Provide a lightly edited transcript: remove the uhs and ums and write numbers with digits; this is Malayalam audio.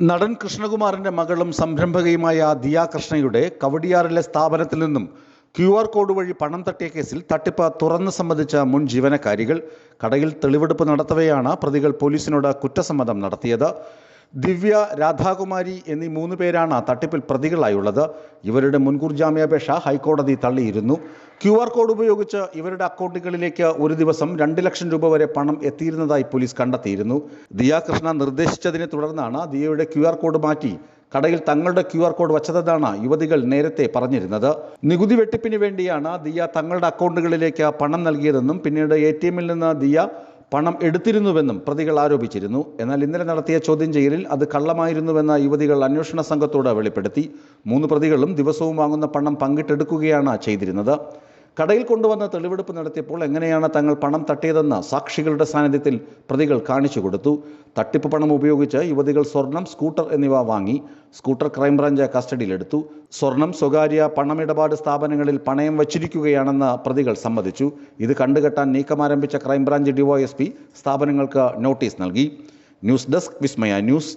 നടൻ കൃഷ്ണകുമാറിന്റെ മകളും സംരംഭകയുമായ ദിയ കൃഷ്ണയുടെ കവടിയാറിലെ സ്ഥാപനത്തിൽ നിന്നും QR കോഡ് വഴി പണം തട്ടിയ കേസിൽ തട്ടിപ്പ് തുറന്നു സമ്മതിച്ച മുൻ ജീവനക്കാരികൾ കടയിൽ തെളിവെടുപ്പ് നടത്തവെയാണ് പ്രതികൾ പോലീസിനോട് കുറ്റസമ്മതം നടത്തിയത്. ദിവ്യ, രാധാകുമാരി എന്നീ 3 പേരാണ് തട്ടിപ്പിൽ പ്രതികളായുള്ളത്. ഇവരുടെ മുൻകൂർ ജാമ്യാപേക്ഷ ഹൈക്കോടതി തള്ളിയിരുന്നു. QR കോഡ് ഉപയോഗിച്ച് ഇവരുടെ അക്കൗണ്ടുകളിലേക്ക് ഒരു ദിവസം 2 ലക്ഷം രൂപ വരെ പണം എത്തിയിരുന്നതായി പോലീസ് കണ്ടെത്തിയിരുന്നു. ദിയ കൃഷ്ണ നിർദ്ദേശിച്ചതിനെ തുടർന്നാണ് ദിയയുടെ QR കോഡ് മാറ്റി കടയിൽ തങ്ങളുടെ QR കോഡ് വച്ചതെന്നാണ് യുവതികൾ നേരത്തെ പറഞ്ഞിരുന്നത്. നികുതി വെട്ടിപ്പിന് വേണ്ടിയാണ് ദിയ തങ്ങളുടെ അക്കൗണ്ടുകളിലേക്ക് പണം നൽകിയതെന്നും പിന്നീട് ATM-ൽ നിന്ന് ദിയ പണം എടുത്തിരുന്നുവെന്നും പ്രതികൾ ആരോപിച്ചിരുന്നു. എന്നാൽ ഇന്നലെ നടത്തിയ ചോദ്യം ചെയ്യലിൽ അത് കള്ളമായിരുന്നുവെന്ന് യുവതികൾ അന്വേഷണ സംഘത്തോട് വെളിപ്പെടുത്തി. 3 പ്രതികളും ദിവസവും വാങ്ങുന്ന പണം പങ്കിട്ടെടുക്കുകയാണ് ചെയ്തിരുന്നത്. കടയിൽ കൊണ്ടുവന്ന് തെളിവെടുപ്പ് നടത്തിയപ്പോൾ എങ്ങനെയാണ് തങ്ങൾ പണം തട്ടിയതെന്ന് സാക്ഷികളുടെ സാന്നിധ്യത്തിൽ പ്രതികൾ കാണിച്ചു കൊടുത്തു. തട്ടിപ്പ് പണം ഉപയോഗിച്ച് യുവതികൾ സ്വർണം, സ്കൂട്ടർ എന്നിവ വാങ്ങി. സ്കൂട്ടർ ക്രൈംബ്രാഞ്ച് കസ്റ്റഡിയിലെടുത്തു. സ്വർണം സ്വകാര്യ പണമിടപാട് സ്ഥാപനങ്ങളിൽ പണയം വച്ചിരിക്കുകയാണെന്ന് പ്രതികൾ സമ്മതിച്ചു. ഇത് കണ്ടുകെട്ടാൻ നീക്കമാരംഭിച്ച ക്രൈംബ്രാഞ്ച് DYSP സ്ഥാപനങ്ങൾക്ക് നോട്ടീസ് നൽകി. ന്യൂസ് ഡെസ്ക്, വിസ്മയ ന്യൂസ്.